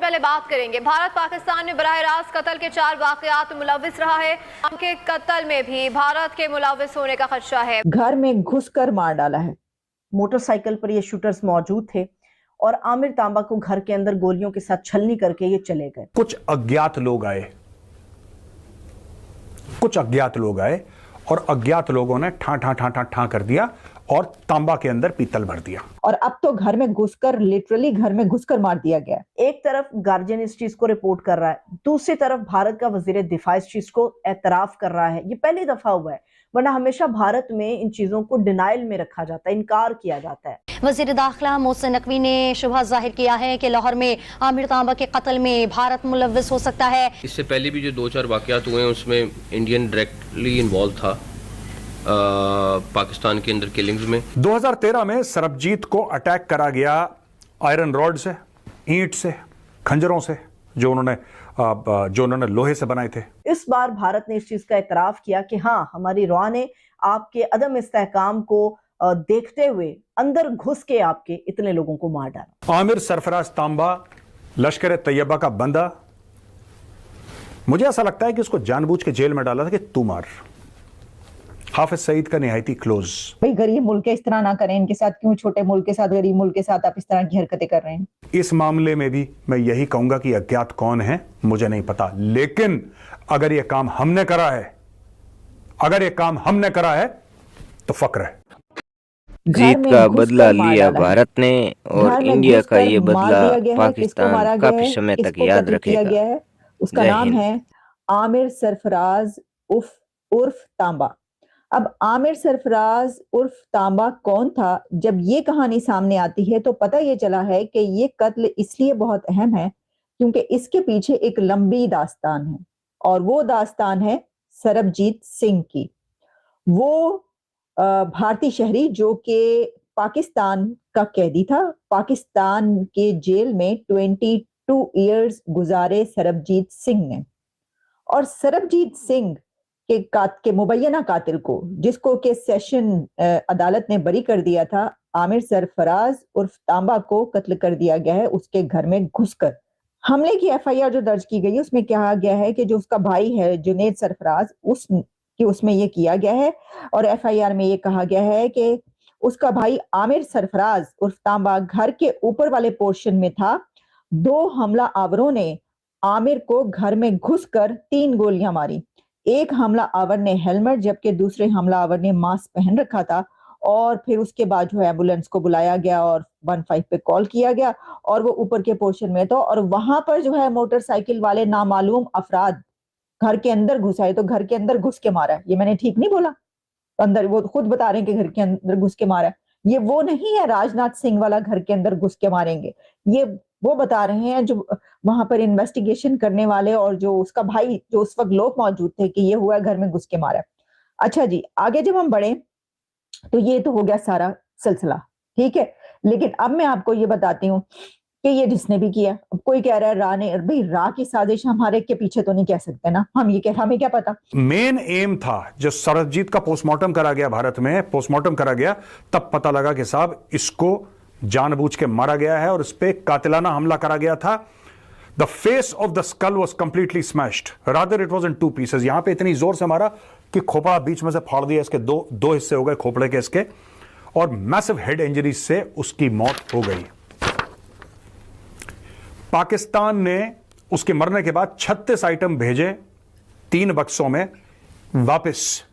पहले बात करेंगे, भारत पाकिस्तान में बराह रास्त कत्ल के 4 वाकयात में मुलव्विस रहा है। उनके कत्ल में भी भारत के मुलव्विस होने का खदशा है। घर में घुसकर मार डाला है। मोटरसाइकिल पर ये शूटर्स मौजूद थे और आमिर तांबा को घर के अंदर गोलियों के साथ छलनी करके ये चले गए। कुछ अज्ञात लोग आए और अज्ञात लोगों ने ठा कर दिया और तांबा के अंदर पीतल भर दिया। और अब तो घर में घुसकर, लिटरली घर में घुसकर मार दिया गया। एक तरफ गार्जियन इस चीज को रिपोर्ट कर रहा है, दूसरी तरफ भारत का वजीर दिफा इस चीज को एतराफ कर रहा है। ये पहली दफा हुआ है, वरना हमेशा भारत में इन चीजों को डिनाइल में रखा जाता है, इनकार किया जाता है। वजीर दाखिला मोहसिन नकवी ने शुबह जाहिर किया है कि लाहौर में आमिर तांबा के कत्ल में भारत मुलव्विस हो सकता है। इससे पहले भी जो 2-4 वाकयात हुए हैं उसमें इंडियन डायरेक्टली इन्वॉल्व था पाकिस्तान के अंदर किलिंग्स में। 2013 में सरबजीत को अटैक करा गया आयरन रॉड से, ईंट से, खंजरों से, जो उन्होंने लोहे से बनाए थे। इस बार भारत ने इस चीज का एतराफ किया कि हाँ, हमारी रॉ ने आपके अदम इस्तेहकाम को देखते हुए अंदर घुस के आपके इतने लोगों को मार डाला। आमिर सरफराज तांबा लश्कर तैयबा का बंदा, मुझे ऐसा लगता है कि उसको जानबूझ के जेल में डाला था कि तू मार। हाफिज सईद का निहायती क्लोज। भाई गरीब मुल्क के इस तरह ना करें, इनके साथ क्यों, छोटे मुल्क के साथ, गरीब मुल्क के साथ आप इस तरह की हरकतें कर रहे हैं। इस मामले में भी मैं यही कहूंगा कि अज्ञात कौन है मुझे नहीं पता, लेकिन अगर यह काम हमने करा है तो फक्र है। जीत का बदला लिया भारत ने और इंडिया का ये बदला पाकिस्तान काफी समय तक याद रखेगा। उसका नाम है आमिर सरफराज उर्फ तांबा। अब आमिर सरफराज उर्फ तांबा कौन था? जब ये कहानी सामने आती है तो पता ये चला है कि ये कत्ल इसलिए बहुत अहम है क्योंकि इसके पीछे एक लंबी दास्तान है, और वो दास्तान है सरबजीत सिंह की। वो भारतीय शहरी जो कि पाकिस्तान का कैदी था, पाकिस्तान के जेल में 22 इयर्स गुजारे सरबजीत सिंह ने। और सरबजीत सिंह के मुबैना कातिल को, जिसको के सेशन अदालत ने बरी कर दिया था, आमिर सरफराज उर्फ तांबा को कत्ल कर दिया गया है उसके घर में घुसकर। हमले की एफआईआर जो दर्ज की गई है उसमें कहा गया है कि जो उसका भाई है जुनेद सरफराज, उसमें ये किया गया है। और एफआईआर में ये कहा गया है कि उसका भाई आमिर सरफराज उर्फ तांबा घर के ऊपर वाले पोर्शन में था। 2 हमला आवरों ने आमिर को घर में घुसकर 3 गोलियां मारी। एक हमला आवर ने हेलमेट, जबकि दूसरे हमला आवर ने मास्क पहन रखा था। और फिर उसके बाद जो है एम्बुलेंस को बुलाया गया और 15 पे कॉल किया गया और वो ऊपर के पोर्शन में था। और वहां पर जो है मोटरसाइकिल वाले नामालूम अफराद घर के अंदर घुस आए, तो घर के अंदर घुस के मारा। ये मैंने ठीक नहीं बोला? अंदर वो खुद बता रहे हैं कि घर के अंदर घुस के मारा। ये वो नहीं है राजनाथ सिंह वाला घर के अंदर घुस के मारेंगे, ये वो बता रहे हैं जो वहां पर इन्वेस्टिगेशन करने वाले और जो उसका भाई, जो उस वक्त लोग मौजूद थे कि ये हुआ घर में घुस के मारा। अच्छा जी, आगे जब हम बढ़े तो ये तो हो गया सारा सिलसिला, ठीक है। लेकिन अब मैं आपको ये बताती हूँ कि ये जिसने भी किया, अब कोई कह रहा है रा ने, भाई रा की साजिश हमारे के पीछे तो नहीं कह सकते ना, हमें क्या पता। मेन एम था जो सरबजीत का पोस्टमार्टम करा गया, भारत में पोस्टमार्टम करा गया, तब पता लगा कि साहब इसको जानबूझ के मारा गया है और इस पे कातिलाना हमला करा गया था। The face of the skull was completely smashed, rather it was in 2 pieces. यहां पे इतनी जोर से मारा कि खोपड़ा बीच में से फाड़ दिया, इसके दो हिस्से हो गए खोपड़े के इसके, और मैसिव हेड इंजरीज से उसकी मौत हो गई। पाकिस्तान ने उसके मरने के बाद 36 आइटम भेजे 3 बक्सों में वापस,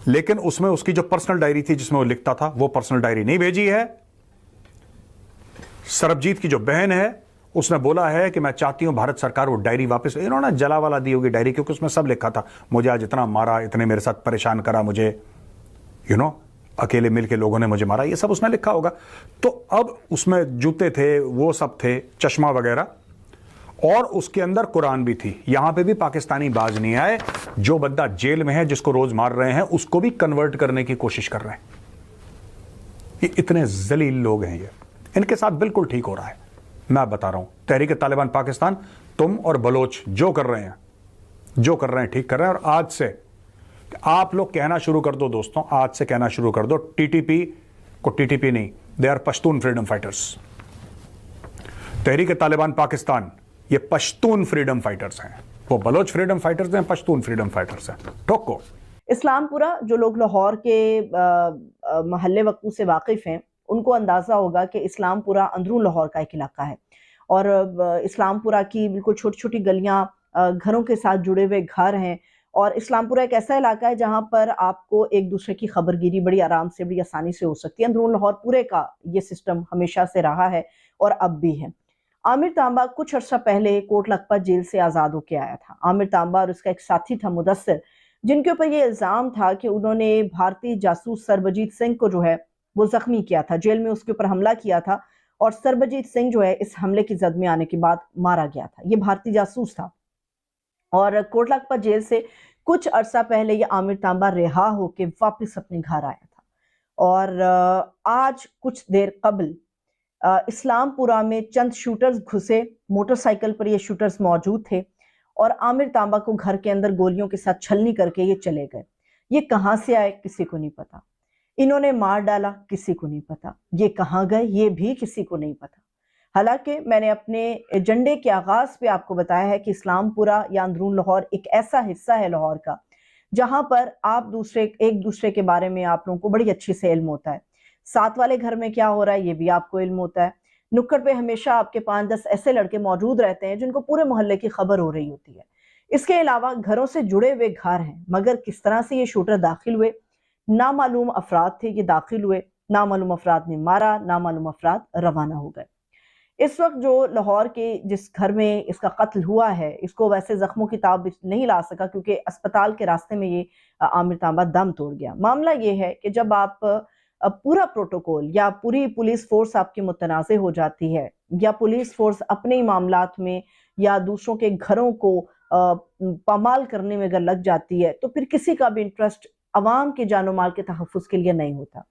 लेकिन उसमें उसकी जो पर्सनल डायरी थी जिसमें वो लिखता था, वो पर्सनल डायरी नहीं भेजी है। सरबजीत की जो बहन है उसने बोला है कि मैं चाहती हूं भारत सरकार वो डायरी वापस, इन्होंने जला वाला दी होगी डायरी, क्योंकि उसमें सब लिखा था, मुझे आज इतना मारा, इतने मेरे साथ परेशान करा मुझे, अकेले मिलके लोगों ने मुझे मारा, ये सब उसने लिखा होगा। तो अब उसमें जूते थे, वो सब थे, चश्मा वगैरह, और उसके अंदर कुरान भी थी। यहां पे भी पाकिस्तानी बाज नहीं आए। जो बंदा जेल में है, जिसको रोज मार रहे हैं, उसको भी कन्वर्ट करने की कोशिश कर रहे हैं। ये इतने जलील लोग हैं, ये इनके साथ बिल्कुल ठीक हो रहा है। मैं बता रहा हूं, तहरीक तालिबान पाकिस्तान, तुम और बलोच जो कर रहे हैं ठीक कर रहे हैं। और आज से आप लोग कहना शुरू कर दो दोस्तों, आज से कहना शुरू कर दो, टीटीपी को टीटीपी नहीं, they are Pashtun freedom fighters. Tehreek Taliban Pakistan ये पश्तून फ्रीडम फाइटर्स हैं, वो बलोच फ्रीडम फाइटर्स हैं, पश्तून फ्रीडम फाइटर्स हैं। ठोको। इस्लामपुरा, जो लोग लाहौर के महल्ले वक्फू से वाकिफ हैं उनको अंदाजा होगा कि इस्लामपुरा अंदरून लाहौर का एक इलाका है और इस्लामपुरा की बिल्कुल छोटी छोटी गलियां, घरों के साथ जुड़े हुए घर हैं और इस्लामपुरा एक ऐसा इलाका है जहां पर आपको एक दूसरे की खबरगिरी बड़ी आराम से, बड़ी आसानी से हो सकती है। अंदरून लाहौर पूरे का ये सिस्टम हमेशा से रहा है और अब भी है। आमिर तांबा कुछ अर्सा पहले कोट लखपत जेल से आज़ाद होकर आया था। आमिर तांबा और उसका एक साथी था मुदस्सिर, जिनके ऊपर ये इल्ज़ाम था कि उन्होंने भारतीय जासूस सरबजीत सिंह को जो है वो जख्मी किया था, जेल में उसके ऊपर हमला किया था और सरबजीत सिंह जो है इस हमले की जद में आने के बाद मारा गया था। ये भारतीय जासूस था और कोट लखपत जेल से कुछ अरसा पहले ये आमिर तांबा रिहा होके वापस अपने घर आया था और आज कुछ देर कबल इस्लामपुरा में चंद शूटर्स घुसे, मोटरसाइकिल पर ये शूटर्स मौजूद थे और आमिर तांबा को घर के अंदर गोलियों के साथ छलनी करके ये चले गए। ये कहाँ से आए किसी को नहीं पता, इन्होंने मार डाला किसी को नहीं पता, ये कहाँ गए ये भी किसी को नहीं पता। हालांकि मैंने अपने एजेंडे के आगाज पे आपको बताया है कि इस्लामपुरा या अंदरून लाहौर एक ऐसा हिस्सा है लाहौर का जहां पर आप एक दूसरे के बारे में आप लोगों को बड़ी अच्छी से इल्म होता है। साथ वाले घर में क्या हो रहा है ये भी आपको इल्म होता है। नुक्कड़ पे हमेशा आपके 5-10 ऐसे लड़के मौजूद रहते हैं जिनको पूरे मोहल्ले की खबर हो रही होती है। इसके अलावा घरों से जुड़े हुए घर हैं, मगर किस तरह से ये शूटर दाखिल हुए, नामालूम अफराद थे, ये दाखिल हुए, नामालूम अफराद ने मारा, नामालूम अफराद रवाना हो गए। इस वक्त जो लाहौर के जिस घर में इसका कत्ल हुआ है, इसको वैसे जख्मों की ताब नहीं ला सका क्योंकि अस्पताल के रास्ते में ये आमिर तांबा दम तोड़ गया। मामला ये है कि जब आप पूरा प्रोटोकॉल या पूरी पुलिस फोर्स आपकी मुतनाज़े हो जाती है या पुलिस फोर्स अपने ही मामलात में या दूसरों के घरों को पामाल करने में अगर लग जाती है तो फिर किसी का भी इंटरेस्ट अवाम के जानो माल के तहफ़्फ़ुज़ के लिए नहीं होता।